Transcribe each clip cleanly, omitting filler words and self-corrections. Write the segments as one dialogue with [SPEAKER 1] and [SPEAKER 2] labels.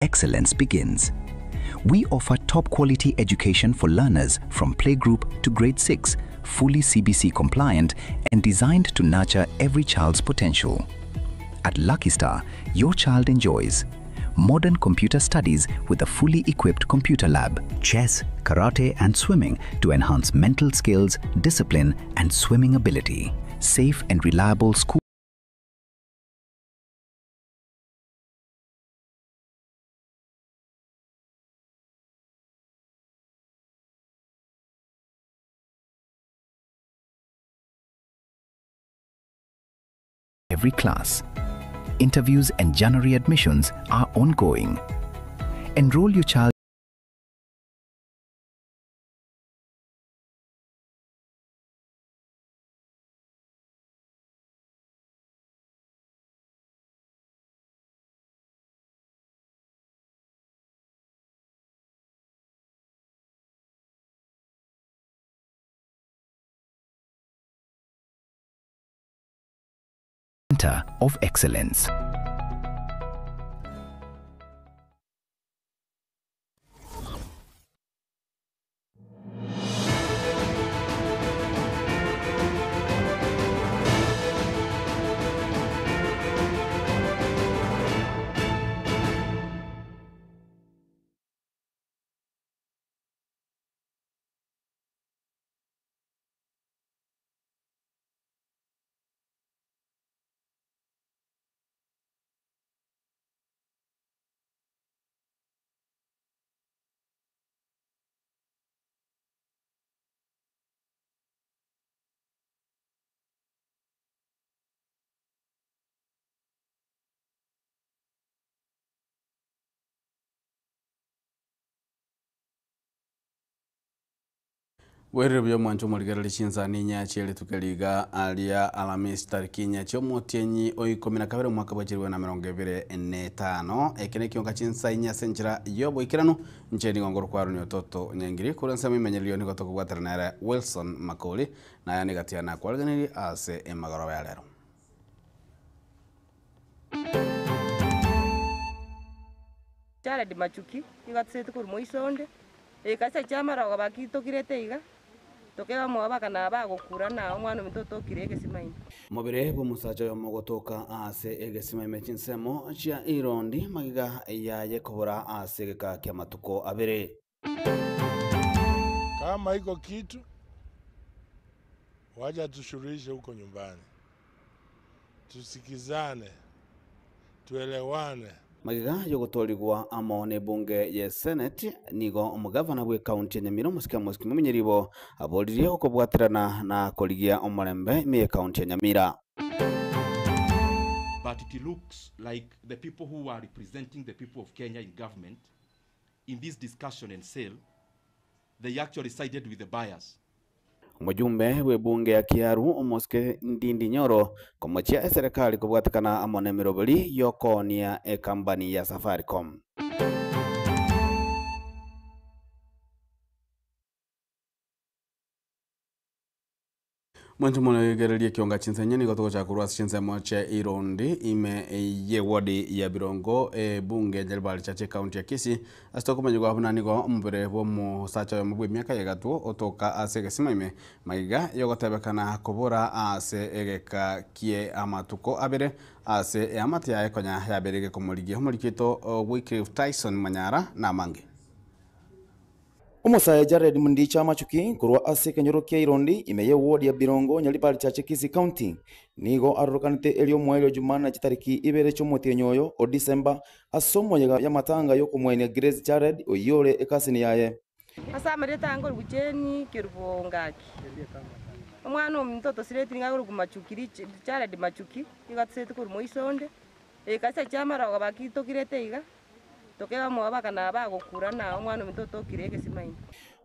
[SPEAKER 1] excellence begins. We offer top quality education for learners from playgroup to grade 6, fully CBC compliant and designed to nurture every child's potential. At Lucky Star, your child enjoys modern computer studies with a fully equipped computer lab, chess, karate and swimming to enhance mental skills, discipline and swimming ability. Safe and reliable school every class. Interviews and January admissions are ongoing. Enroll your child Center of Excellence.
[SPEAKER 2] Were byo mwancho muligerali chinzani nyachele tukaliga alia Alhamisi tariki nyacho motienyi oikomina kabere mwaka bwachiriwe na 2025 ekene kionga chinsa inya senjira yobo ikirano ncheni ngongoro kwaru ni ototo nyangiri kuransa mimenyelio niko toko gwaternera Wilson Makoli na yani gatiana kwalganiri ase emagaro ya lero.
[SPEAKER 3] Jared Machuki igatse kuri moisonde ekasa chamara gabakito kireteiga tokeba mwaba kana bagukura na omwana mitoto kirege simaini
[SPEAKER 2] mobere bo musacha yo mogotoka ase egesimaime chinsemo chia irondi magiga yaye kobora ase geka kya matuko abere.
[SPEAKER 4] Kama iko kitu waja tushurishe huko nyumbani, tusikizane, tuelewane.
[SPEAKER 2] Magiga yogotorigwa amone bunge ye Senate nigo omugavana bwe county ya Nyamira musika mumenyeribo abolirie okobwatirana na koligia omorembe me county ya Nyamira.
[SPEAKER 5] But it looks like the people who are representing the people of Kenya in government in this discussion and sale, they actually sided with the buyers.
[SPEAKER 2] Mujumbe we bunge ya Kiaru omoske Ndindi Nyoro komochia serikali kubwatikana amone mirobali yokonia ekambani ya Safaricom. Mwantu mwana gerelia kionga chinsenya niko toko chakurwa chinsa moche irondi ime ye wadi ya Birongo bunge jalibali chache county ya Kisii asitoko manjugo hapuna niko mbere bomu sacha mbwe miaka yagatu otoka ase gesimaime maiga yogotebekana kobora ase egeka kie amatuko abere ase amati ya ekonya ya berege komoligie homolikito Wycliffe Tyson Manyara na mange.
[SPEAKER 6] Umusaye Jared Mundicha Machuki kurwa ase kenyoro kia irondi imeye ward ya Birongo nyalipali chache Kisii County nigo arukanite elio mwelio jumana chitariki ibere chomotie nyoyo o December asomo ya matanga yoko mwene Grace Jared oyole ekasini yaye
[SPEAKER 3] asa mareta ngol bujeni kirubongaki omwana mtoto sireti ngaguru kumachukiri Jared Machuki igatse kuri moisonde ekasa chamara gabakito kireteiga tokeba mwaba kana bagukura na omwana mitoto kirege simaini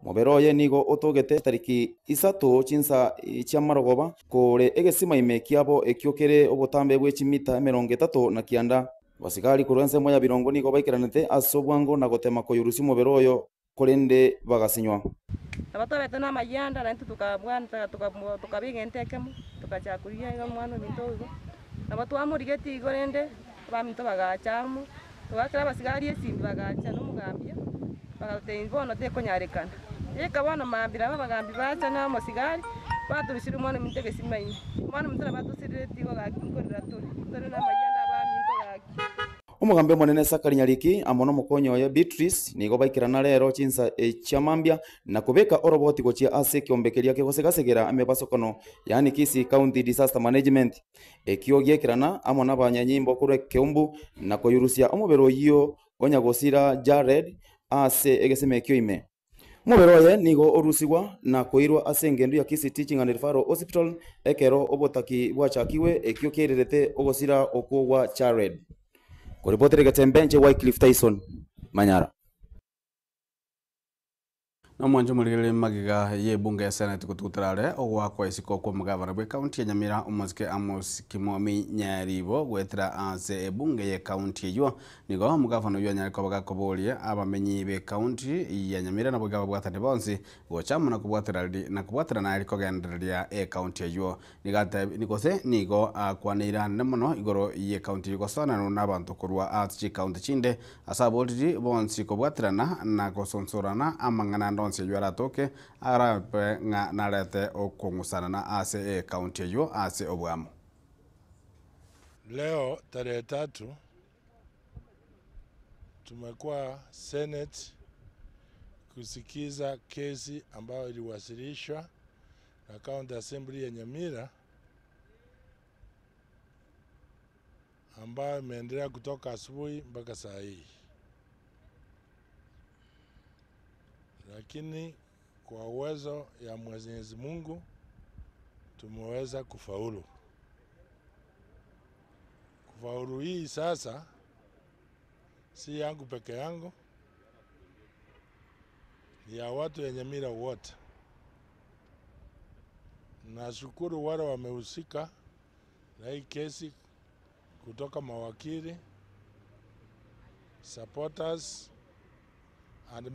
[SPEAKER 6] moberoye nigo otogete tariki isato chinsa chiamarogoba kore egesimaime kiabo ekiokere obotambe bwe chimita 30 na kianda basikali kurense moya Birongo nigo baikiranete asobwango na gotema koyurusi moberoyo kolende bagasinywa
[SPEAKER 3] abatobe na mayanda na tukabwanta tukabigentekemo tukachakuria omwana mitoto nabatu amurigeti gorende bamito bagachamu wakira basigari esimbi bagacha n'omugambia bagatein bono tekonyarekana eka bono mambira bagambi bacha na mosigari baturishira umwana mutege simaini umwana mutara batusirire tigo gakinkorera turi na mayanda baminto gaki
[SPEAKER 6] Omugambe monene Sakari Nyariki amono mukonyo ya Beatrice nigo baikirana rero chinsa chamambia na kubeka oroboti gochia ase kiombekeria ke gosegasegera amebasokono yani Kisii County Disaster Management ekiogekirana amona banyanyimbo kure Keumbu na koyurusia omubero yiyo onyagosira Jared ase egeseme kyoime mubero ye nigo orusigwa na koirwa ase ngendo ya Kisii Teaching and Referral Hospital ekero obotaki bwachakiwe ekiokererete ogosira okogwa Jared. Kuripoti Gatembenje Wycliffe Tyson Manyara.
[SPEAKER 2] Na mwanjo mulile magiga ye bunge ya Senate kututarare ogwakwa isiko kwa mugavana bwe county ya Nyamira umuzike Amos Kimomi Nyaribo gwetera ase bunge ye county eyo nigo mugavana yo Nyariko bagakobolie abamenyi be county ya Nyamira na bugaba bwatane bonsi gochama na kubwatira na aliko genderia e county eyo nigate nikose nigo akwanira nemono igoro ye county gosana na bantu kurwa atchi county chinde asabolti bonsi kubwatirana na kosonsorana amangana yara toke arape nga narete okungusana na ase county yo ase obwamo.
[SPEAKER 4] Leo tarehe 3 tumekuwa Senate kusikiza kesi ambayo iliwasilishwa na County Assembly ya Nyamira ambayo imeendelea kutoka asubuhi mpaka saa hii. Lakini kwa uwezo ya Mwenyezi Mungu tumeweza kufaulu. Kufaulu hii sasa si yangu peke yangu, ni ya watu ya Nyamira wote. Nashukuru wale wamehusika na hii kesi kutoka mawakili, supporters and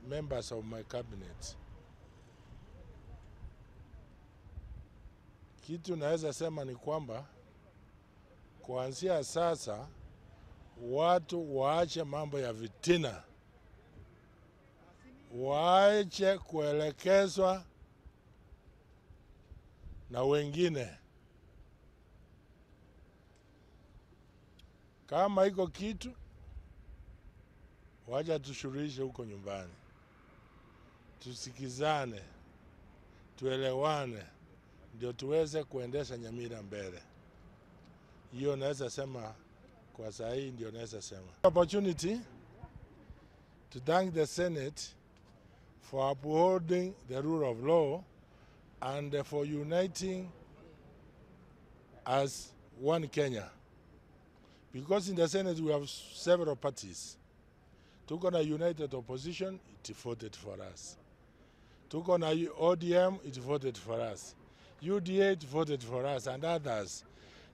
[SPEAKER 4] members of my cabinet. Kitu naweza sema ni kwamba kuanzia sasa watu waache mambo ya vitina, waache kuelekezwa na wengine. Kama iko kitu wacha tushuruhishe huko nyumbani, tusikizane, tuelewane, ndio tuweze kuendesha Nyamira mbele. Hiyo naweza sema kwa saa hii, ndio naweza sema. Opportunity to thank the Senate for upholding the rule of law and for uniting as one Kenya. Because in the Senate we have several parties. Tuko na United Opposition, it voted for us. Tuko na ODM, it voted for us. UDA, it voted for us, and others.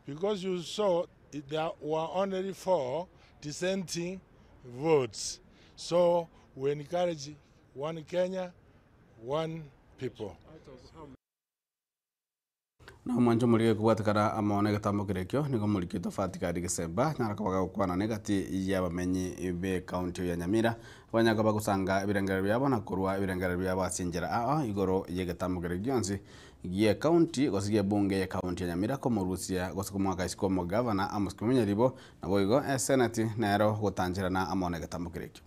[SPEAKER 4] Because you saw there were only 4 dissenting votes. So we encourage one Kenya, one people.
[SPEAKER 2] Na mwanjo mulike kubwatikana amone gatambo kirekyo nigo mulike tofatika digesemba naraka bagakwana negati yabamenyi be county ya Nyamira banyaga bagusanga ibirengero byabo nakurwa ibirengero byabo asinjira igoro yegatambo kirekyo ye county gosiye bunge ya county ya Nyamira ko murusia gosiko mwaka isiko mo governor Amos Kimomi Nyaribo nabo igo senate nero gutanjira na amone gatambo kirekyo.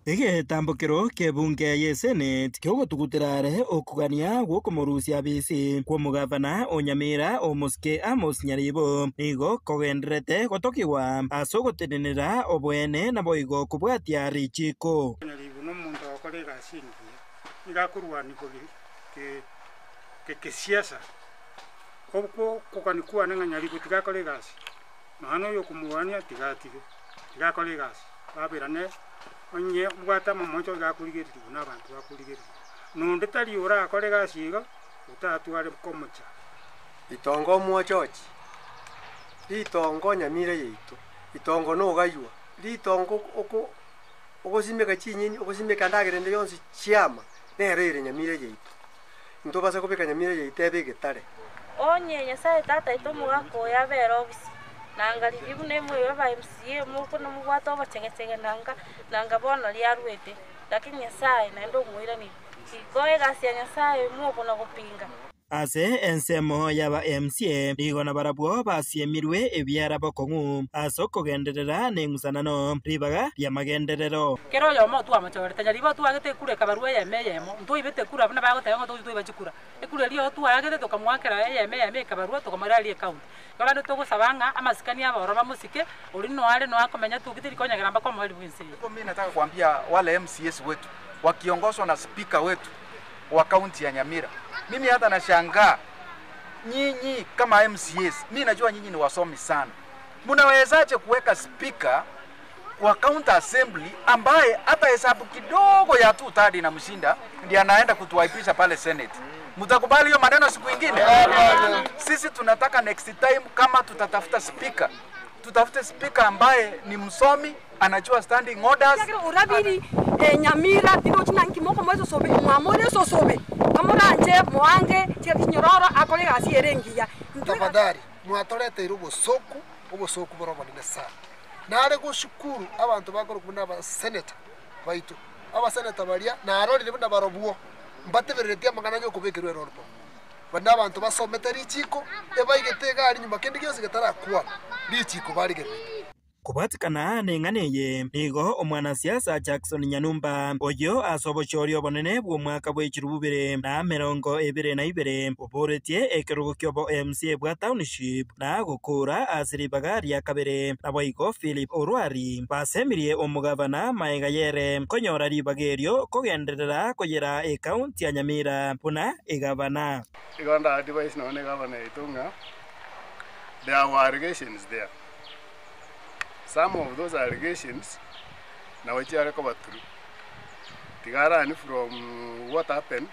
[SPEAKER 7] Ege tambokero ke bunge ye Senate kyogo tugutirare okugania gwoko murusia bisi kwa mugavana o Nyamira Amos Nyaribo igo kogendrete gotokiwa asogotenera obwene na boigo kubwatia richiko
[SPEAKER 8] Nyaribo no muntu okorega singi igakurwa nikoli ke siasa koko kokanikuwa na Nyaribo tigakorega mahano yo kumuwania tigakorega babirane onye bwata mamocho gakurigeri n'abantu bakurigeri nonde tari ora akorega siga utatware komocha
[SPEAKER 9] itongo mwochochi litongo Nyamira yeitu itongo no gaywa litongo okosimeka chinyini okosimeka ndagerende yonsi chiama nerere Nyamira yeitu ntobasa kopeka Nyamira yeitebe getare
[SPEAKER 10] onye nyasaye tata itomuga koya bero bisi nanga ribu nemwe baba MCA muko no mugwato bachengechenge nanga bono liarwete lakini Nyasaye naendo mwira ni ikoe gasi ya Nyasaye muko na kupinga
[SPEAKER 7] ase ensemo yaba MCA rigona barabwo basiemirwe ebyara bokong'u asoko genderera n'engusanano ribaga ya magenderero
[SPEAKER 11] kero yo mo twa machorete nyaribo twa gete kure kabarwe yemo ntoi bete kura bana bago tayo ntoi bachikura ekure liyo twa gete tokamwakera yeme kabarwe tokamarali account kabando togusabanga amasikani aba roba musike uri no ale no akomenya tukitiri konyagera mbako mwali bwinsi.
[SPEAKER 12] Mimi nataka kuambia wale MCS wetu wakiongozwa na speaker wetu wa kaunti ya Nyamira. Mimi hata nashangaa nyinyi kama MCS, mimi najua nyinyi ni wasomi sana. Mnawezaje kuweka speaker kwa county assembly ambaye hata hesabu kidogo ya 2/3 na mshinda ndiye anaenda kutuwaipisha pale Senate? Mtakubali hiyo maneno siku nyingine? Sisi tunataka next time kama tutatafuta speaker, tutafute speaker ambaye ni msomi, anajua standing orders.
[SPEAKER 13] Urabiri Nyamira tido chinanki moko mwezo sobe mwamore so sobe amuranje mwange cyekinyororo akole gasi erengiya
[SPEAKER 14] tafadhali mwatorete irubo soku boroba ni sana nare gushukuru abantu bakoro kubona ba senator baitu aba senator baria narori libunda barobuo mbateberetia magana yo kubekirwe rorbo banda abantu basomete richiko ebaigete ari nyuma kendi gyose gatarakwa richiko barigete
[SPEAKER 7] kubatikana n'enganeye nigo omwanasiasa Jackson Nyanumba oyo asobochorio bonene bw'omwaka bw'ekirububire na 2022 oboretie ekirugo kyobo MCA bwa township na gukura asiribaga ria kabere naboigo Philip Orwari basemirie omugavana Maenga Yere konyora ribagerio kugenderera kugera county ya Nyamira puna igavana
[SPEAKER 15] igonda advice na gavana itunga there were allegations there. Some of those allegations now which are recovered through. Tigarani from what happened,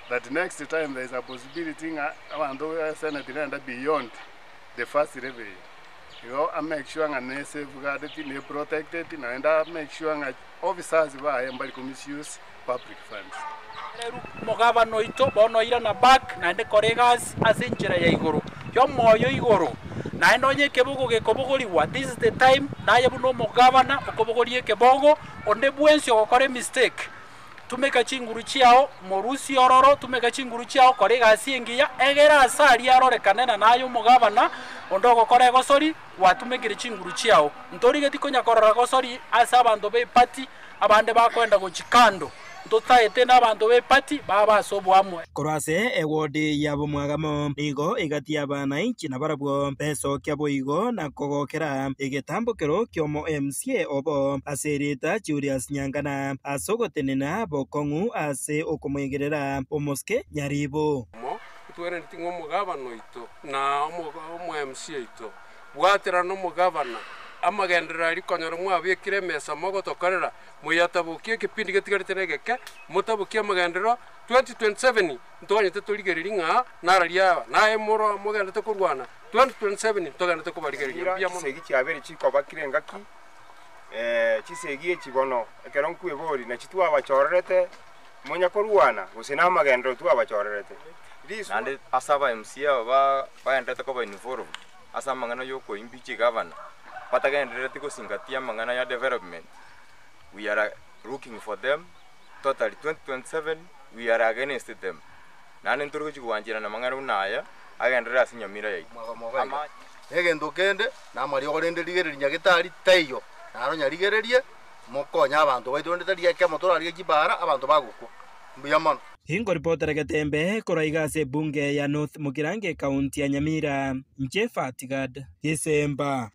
[SPEAKER 15] that next time there is a possibility and the Senate and beyond the first review. You know, I make sure and safeguarded, protected, and make sure officers were able to misuse public funds.
[SPEAKER 11] Mugavano ito bono ira na back na ende kolegas asenjera ya igoro yo moyo igoro na endo nye kebogo gekobogori what is the time na yebuno mugavana okobogori kebogo onde bwensi okore mistake tumeka chinguru chiao morusi ororo tumeka chinguru chiao kolegas yengiya egera asari arore kanena nayo mugavana ondo okore gosori watumekire chinguru chiao ntori getikonya korora gosori asa abandu be party abande bakwenda gochikando tutaete n'abantu be party baba sobwamwe
[SPEAKER 7] korase ewodi yabo mwagamo nigo igati abana inchi na barabwo peso kyabo igo na kogokera igetambokero kyomo MCA obo aserita Julius Nyangana asogotenena bokong'u ase okomwegerera omoske nyaribo
[SPEAKER 16] mo twere ntingo mugavano ito na omo MCA ito bwatera no mugavana amagendera rikonyora mwabikire mesa mogotokorera muyatabukie kipindi getigarite geke mutabukie amagendero 2027 ntonyete tuligereria nararia nae muro mugendete kurwana 2027 togende kubarigereria
[SPEAKER 17] bia mo segi cyabere chiko bakirengaki chisegi ekibono ekeronku ebori na chitwa abachorerete munya kurwana usina amagendero tu abachorerete
[SPEAKER 18] nande asaba MCA baendete ko involved asama ngano yoko imbichi governor patagendere tiko singatia mangana ya development. We are looking for them. Total 2027 we are against them. Nane nturu kuwanjira na mangana unaya agendere asinyamira yayi.
[SPEAKER 14] Egendo kende na mari ogorende ligere nyagitari tayo. Naro nyarigererie mokonya abantu baitondete liake motora liake bara abantu baguko. Mbiyamano.
[SPEAKER 7] Hingo reporter Gatembe koraigase bunge ya North Mugirange County ya Nyamira Fatigad December.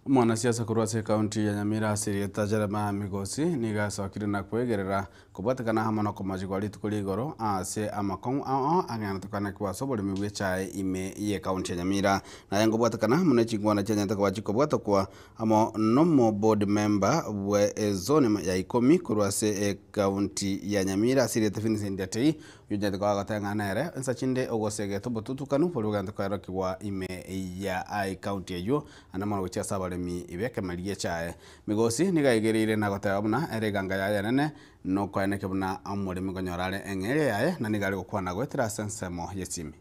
[SPEAKER 2] Mwanasiasa kurwase kaunti ya Nyamira asirieta Jeremiah Migosi nigasokire na kwegerera kubatikana hamwe no komajigwari tukuri igoro ase amakong agana tukana kwa sobole mibwecha ime ye kaunti ya Nyamira na yango bwatikana mune chingwana cha nyanta kwa chiko bwatakwa amo nomo board member we zone ya ikomi kurwase kaunti ya Nyamira asirieta Vincent Atei yujete kwa gatanga nere nsachinde ogosege tobotutukanu poluganda kwa rokiwa ime ya ai kaunti eyo anamara gocha sabaremi ibeke mariye chae Migosi nigaigerire na gotaya buna ereganga ya nene no kwaneke buna amuri migonyorale engere yae na nigari gukwana gwetira sensemo yesimi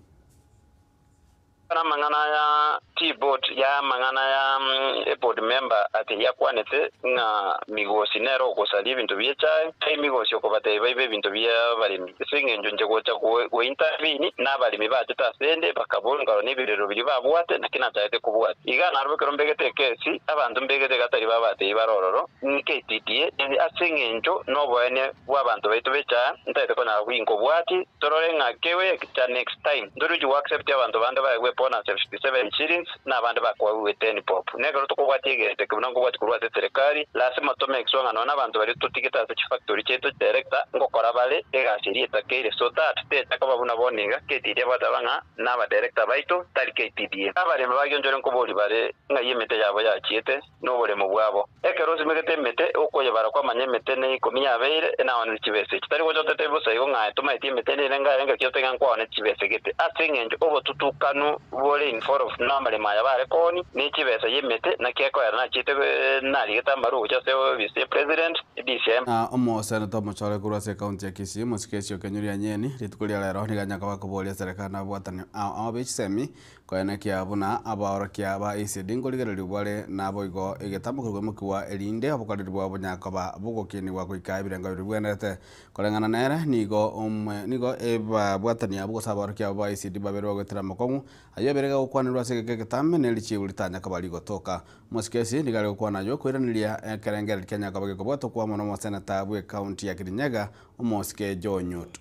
[SPEAKER 19] Para mangana ya T-board ya mangana ya board member ati ya kwanete nga migosi nero kusali bintu byecha kai migosi okobate baibe bintu bya balimi singe njonje gocha ko intervene na balimi bateta sende bakabonga n'ibirero biri babwate nakina cyate kubwate iga narwe kerombegete kesi abantu mbegete gatari babate ibarororo nketitie asinge njo no bwane bwabantu baitu becha ntaite kona winko bwati torore ngakewe cha next time ndoruju accept abantu bande bawe pona 57 shillings na abantu bakwa 10 pop negero tukubwatigete kubunango bwati kurwate serikali lazima tome exonga nona abantu bari tutiketa za factory cheto director ngokora bale egasirie takere so that te takababuna boninga ketire batabanga na ba director baito taliketidie abale mabagyo njore nkoboli bare ngayemete yabo yachiete no bole mu bwabo ekero simegete mete okoye barakwa manyemete ne ikomiya beire na wana chibese kitari ko jote tebo sayo nga tuma itimete ne nga kyote nga kwa ne chibese gete asingenje obo tutukanu bole in for of number maya bare koni ne chibese yemete na keko yana chite na ligeta maru chose vice president DCM
[SPEAKER 2] omo senator mochore kurase county ya Kisii musikesio kenyuria nyeni ritukulia lero ni ganyaka bakobolia serikali na bwatani abicemi kwene kia buna abaorokia ba ECD ngoligereri bwale na boigo igetambukurwe mukiwa elinde abokaliri bwa bunyaka ba bugokini wa kuika birenga bibwenete kolengana nere nigo eba bwatani abugo sabaorokia ba ECD babero gwetira makongu ayoberega gukwanirwa segeke getame nelichi ulitanya kabali gotoka musikesi ndigale gukwana yo kwiraniria kerengere Kenya kabage kobwato kwa mono mo senator bwe county ya Kirinyaga umosike Jonyutu.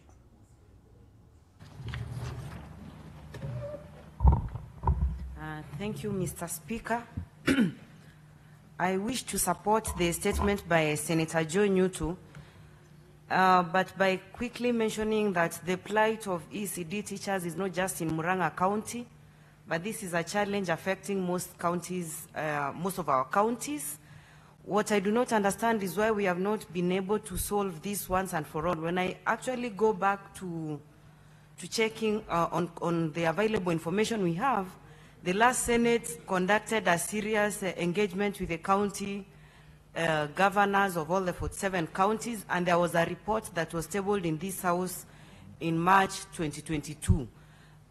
[SPEAKER 20] Thank you, Mr. Speaker. I wish to support the statement by Senator Joe Nyutu, but by quickly mentioning that the plight of ECD teachers is not just in Murang'a County, but this is a challenge affecting most counties, most of our counties. What I do not understand is why we have not been able to solve this once and for all. When I actually go back to checking on the available information we have, the last Senate conducted a serious engagement with the county governors of all the 47 counties, and there was a report that was tabled in this House in March 2022.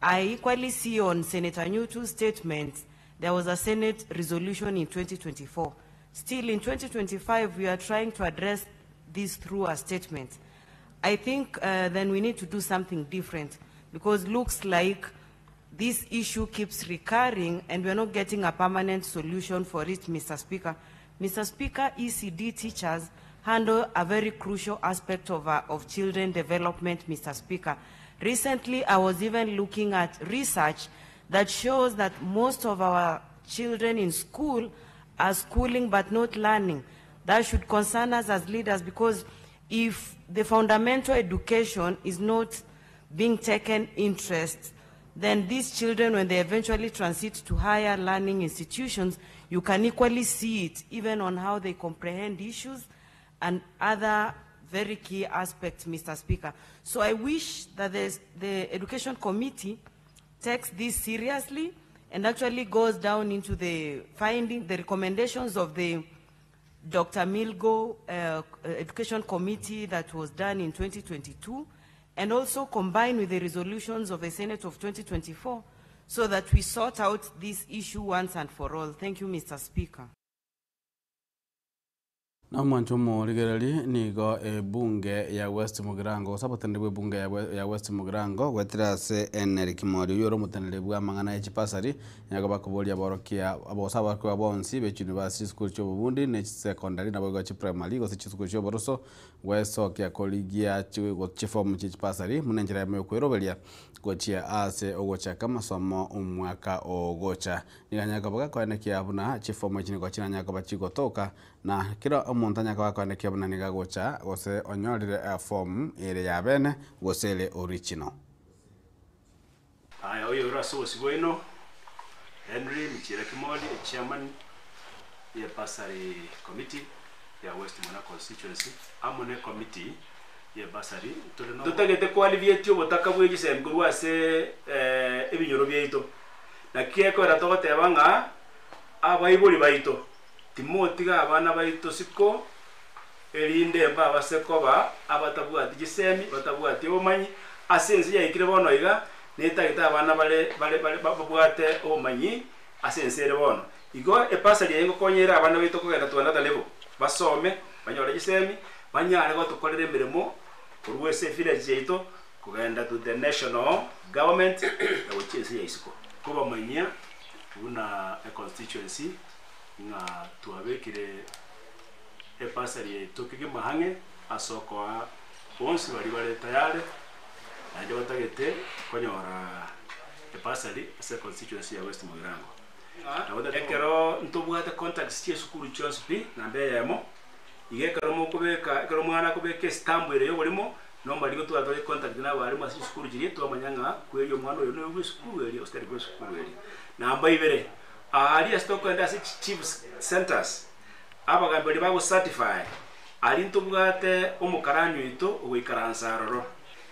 [SPEAKER 20] I equally see on Senator Nyutu's statement, there was a Senate resolution in 2024. Still in 2025, we are trying to address this through a statement. I think then we need to do something different, because it looks like this issue keeps recurring and we're not getting a permanent solution for it, Mr. Speaker. Mr. Speaker, ECD teachers handle a very crucial aspect of children development, Mr. Speaker. Recently, I was even looking at research that shows that most of our children in school are schooling but not learning. That should concern us as leaders, because if the fundamental education is not being taken interest, then these children, when they eventually transit to higher learning institutions, you can equally see it even on how they comprehend issues and other very key aspects, Mr. Speaker. So I wish that the Education Committee takes this seriously and actually goes down into the recommendations of the Dr. Milgo Education Committee that was done in 2022, and also combine with the resolutions of the Senate of 2024, so that we sort out this issue once and for all. Thank you, Mr. Speaker.
[SPEAKER 2] Na mwanchomo ligerali nigo bunge ya West Mugirango sabatende bunge ya West Mugirango gwetira se eneri kimori yoro mutenele bwa mangana ya chipasari yago bakubolia borokia abosaba kwa bonsi be University School cho Burundi ne secondary na bwa primary go se school cho Boroso weso kya koligia go chifom chipasari munenjera me kwerobelia gochia ase ogocha kama somo umwaka ogocha niganyaka bwa kwa nekia abuna chifom chini go china nyaka bachigo toka na kira omuntanya kwa kwa nekia abuna niga gocha gose onyorire form ere ya bene gosele original.
[SPEAKER 21] Aya oyo raso sigweno Henry Michira Kimoli, chairman ya Basari Committee ya West Mona constituency, amone committee ya Basari tutagete kwalivietio botaka bwegise mgurwa se ebinyoro byeito na kieko ratogote banga abayibuli baito timotiga abana baito siko erinde baba sekoba abatabwati gisemi batabwati omanyi asenzi ya ikire bono iga netagete abana bale babwate omanyi asensere bono igo epasari yengo konyera abana bito kugenda tuanata level basome banyora gisemi banyare gotukorera emirimo kurwese village yeito kugenda to the national government yawochese yaisiko kuba manya una a constituency nga tuabekire epasari yeito kigimahanga asoko bonsi bali tayari ande batagete konyora epasari ase constituency ya West Mugirango ekero ntobwate contacts tie sukuru chonspi nambe yemo igekero mukubeka ekero mwana kubeka stamp ere yoborimo no maligo twatore contact na bari masi sukuru jiri twamanyanga kweyo mwana oyo no sukuru eri osteri kwe sukuru eri namba ibere ali stoko and as chief centers abagambye babo certify ali ntobwate omukaranyo ito ogwikaransaroro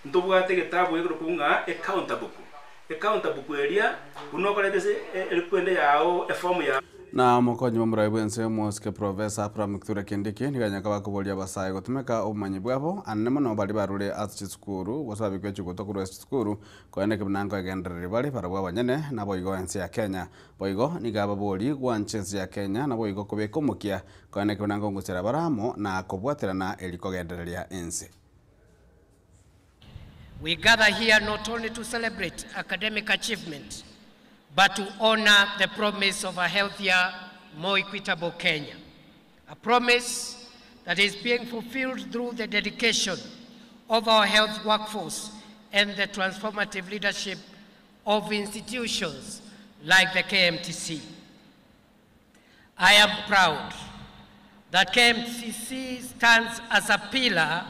[SPEAKER 21] ntobwate getabu egero kunga accountable area unokoletese elikwende yao eform ya
[SPEAKER 2] na mukonyi mumrai bwense moske professor Abraham Kithure Kindiki niganyaka bakubolia basaye gutumeka umanyi bwabo anemo no bali barule atchi skuru gosabi kwechu gutokuru skuru koende kibnango egendereri bali parabwa banyene nabo igo ense ya Kenya boigo nigaba boli gwanchese ya Kenya nabo igo kubeka mukia koende kibnango ngusera baramo na kubwaterana eliko gendereria ense.
[SPEAKER 1] We gather here not only to celebrate academic achievement, but to honor the promise of a healthier, more equitable Kenya. A promise that is being fulfilled through the dedication of our health workforce and the transformative leadership of institutions like the KMTC. I am proud that KMTC stands as a pillar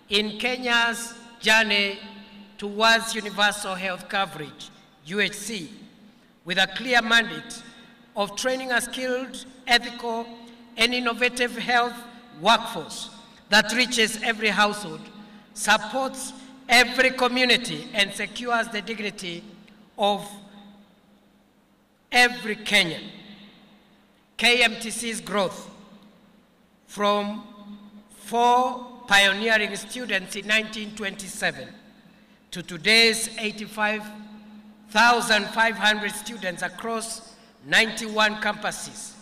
[SPEAKER 1] in Kenya's journey towards universal health coverage, UHC, with a clear mandate of training a skilled, ethical, and innovative health workforce that reaches every household, supports every community, and secures the dignity of every Kenyan. KMTC's growth from 4 pioneering students in 1927 to today's 85,500 students across 91 campuses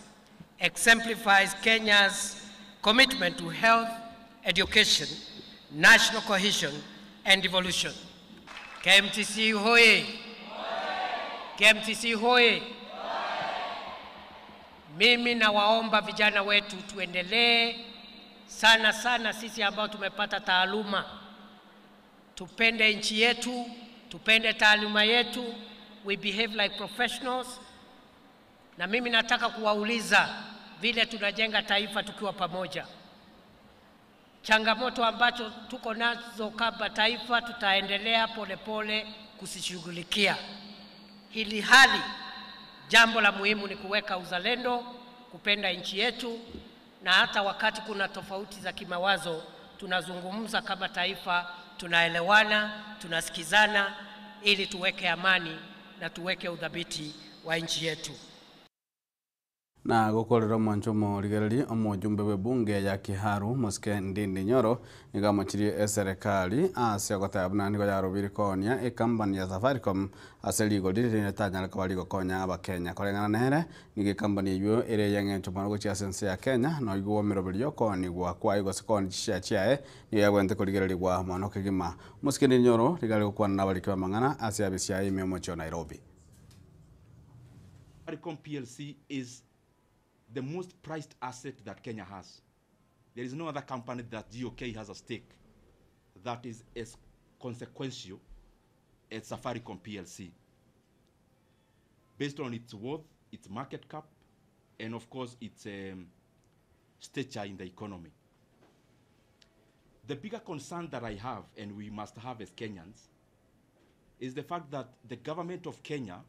[SPEAKER 1] exemplifies Kenya's commitment to health, education, national cohesion, and evolution. KMTC hoye! KMTC hoye! Mimi nawaomba vijana wetu tuendelee sana sisi ambao tumepata taaluma. Tupende nchi yetu, tupende taaluma yetu, we behave like professionals. Na mimi nataka kuwauliza vile tunajenga taifa tukiwa pamoja. Changamoto ambacho tuko nazo kama taifa tutaendelea polepole kusishughulikia. Hili hali jambo la muhimu ni kuweka uzalendo, kupenda nchi yetu, na hata wakati kuna tofauti za kimawazo tunazungumza kama taifa, tunaelewana, tunasikizana ili tuweke amani na tuweke udhabiti wa nchi yetu.
[SPEAKER 2] Na gukorera mwanchomo rigereri omujumbe we bunge ya Kiharu Moske Ndindi Nyoro nigamuchirie serikali ase gotabna nigo yarobiri konya company ya Safaricom ase ligo dirire tanya ka bali gokonya abakenya korengana nere nige company yo ere yange chomano go chia sense ya Kenya no igwo mirobirio koni gwa kwa igo sekoni chiae ni yagwente kurigereri gwa mwana kigima Moske Ndindi Nyoro rigari gukwana na bali kwa mangana ase abisia ime cho Nairobi.
[SPEAKER 5] Safaricom PLC is the most prized asset that Kenya has. There is no other company that GOK has a stake that is as consequential as Safaricom PLC. Based on its worth, its market cap, and of course its stature in the economy. The bigger concern that I have, and we must have as Kenyans, is the fact that the government of Kenya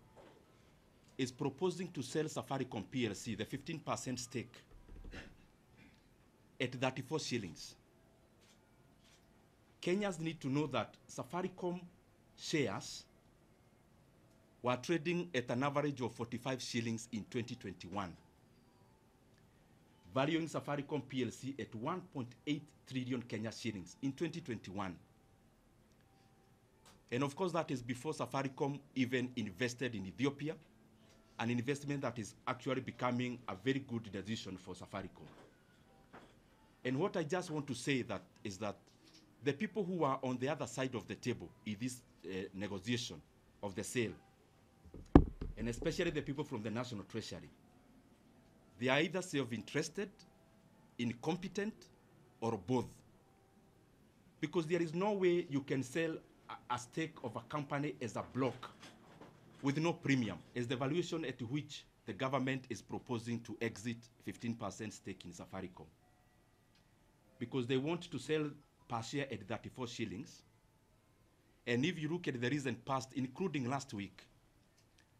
[SPEAKER 5] is proposing to sell Safaricom PLC, the 15% stake, at 34 shillings. Kenyans need to know that Safaricom shares were trading at an average of 45 shillings in 2021, valuing Safaricom PLC at 1.8 trillion Kenya shillings in 2021. And of course, that is before Safaricom even invested in Ethiopia, an investment that is actually becoming a very good decision for Safaricom. And what I just want to say is that the people who are on the other side of the table in this negotiation of the sale, and especially the people from the National Treasury, they are either self-interested, incompetent, or both. Because there is no way you can sell a stake of a company as a block with no premium, as the valuation at which the government is proposing to exit 15% stake in Safaricom. Because they want to sell per share at 34 shillings. And if you look at the recent past, including last week,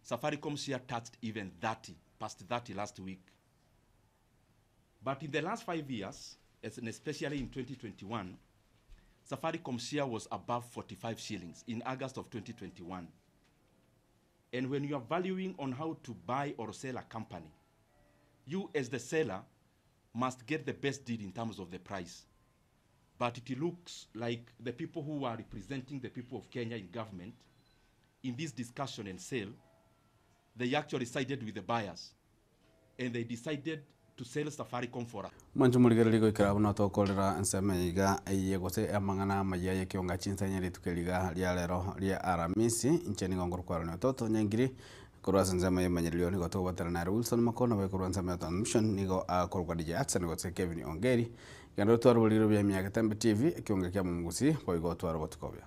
[SPEAKER 5] Safaricom share touched even 30, past 30 last week. But in the last 5 years, and especially in 2021, Safaricom share was above 45 shillings in August of 2021. And when you are valuing on how to buy or sell a company, you as the seller must get the best deal in terms of the price. But it looks like the people who are representing the people of Kenya in government, in this discussion and sale, they actually sided with the buyers. And they decided to sell Safaricom for a...
[SPEAKER 2] Manju muligari goikara buno tokolera nseme iga yegose amangana mayaye kionga chinsanya litukeliga lia lero lia aramisi ncheni ngongoro kwa rano toto nyangiri kurwa nseme yemanyelio nigo to watera na Wilson Makona we kurwa nseme to mission nigo kurwa DJ Atsa nigo se Kevin Ongeri gando to arboliro bya Miaka Tembe TV kionga kya mungusi kwa igo to arbotukobya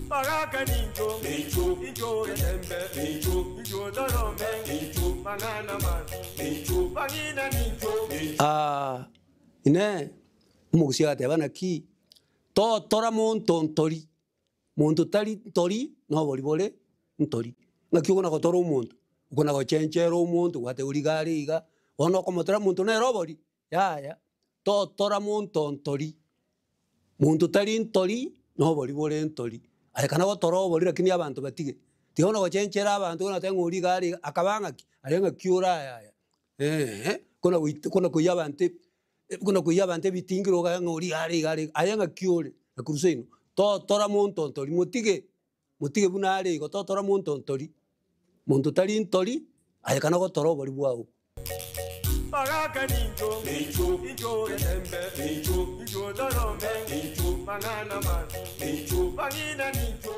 [SPEAKER 3] Pagaka ninjo, ninjo Tembe, ninjo Darome, Mangana man, Pagina ninjo.
[SPEAKER 22] Ine mugusia tebana ki to tora monto ntori monto tali ntori no volibole ntori ngaki ukona ko toro monto ukona ko chenchero monto wate uligari iga ono ko motora monto na robori ya to tora monto ntori monto tali ntori no volibole ntori ale kana ko toro volira kini abantu batige tiona ko chenchera abantu na tengo uligari akabanga alenga kiura ya kuna ko yabante kuna kuyabante bitingiro ga ngori gari ayanga kiole na kuruseno to tora monto ntori mutige bunale go to tora monto ntori monto tali ntori ayakana go toro bari bwao
[SPEAKER 3] Pagaka ninjo ninjo Tembe ninjo Darome Mangana man Pagina ninjo.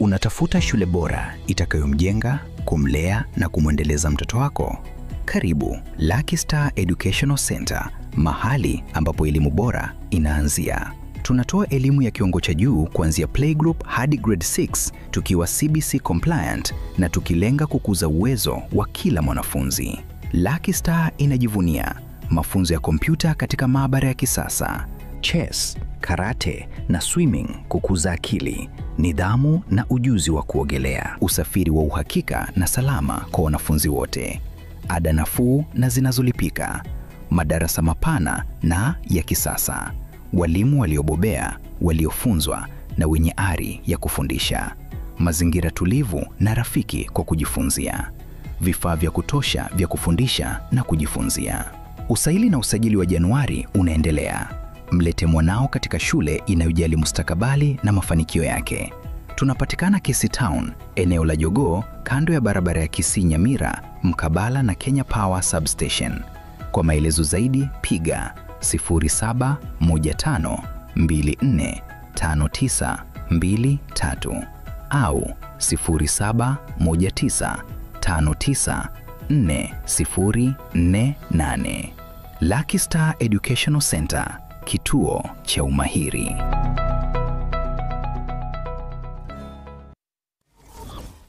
[SPEAKER 23] Unatafuta shule bora itakayomjenga, kumlea na kumwendeleza mtoto wako? Karibu Lucky Star Educational Center, mahali ambapo elimu bora inaanzia. Tunatoa elimu ya kiwango cha juu kuanzia playgroup hadi grade 6 tukiwa CBC compliant na tukilenga kukuza uwezo wa kila mwanafunzi. Lucky Star inajivunia mafunzo ya kompyuta katika maabara ya kisasa, chess, karate na swimming kukuza akili, nidhamu na ujuzi wa kuogelea, usafiri wa uhakika na salama kwa wanafunzi wote, ada nafuu na zinazolipika, madarasa mapana na ya kisasa, walimu waliobobea, waliofunzwa na wenye ari ya kufundisha, mazingira tulivu na rafiki kwa kujifunzia, vifaa vya kutosha vya kufundisha na kujifunzia. Usaili na usajili wa Januari unaendelea. Mlete mwanao katika shule inayojali mustakabali na mafanikio yake. Tunapatikana Kisii Town, eneo la Jogoo, kando ya barabara ya Kisii Nyamira, mkabala na Kenya Power Substation. Kwa maelezo zaidi piga 0715245923 au 0719594048. Lucky Star Educational Center, kituo cha umahiri.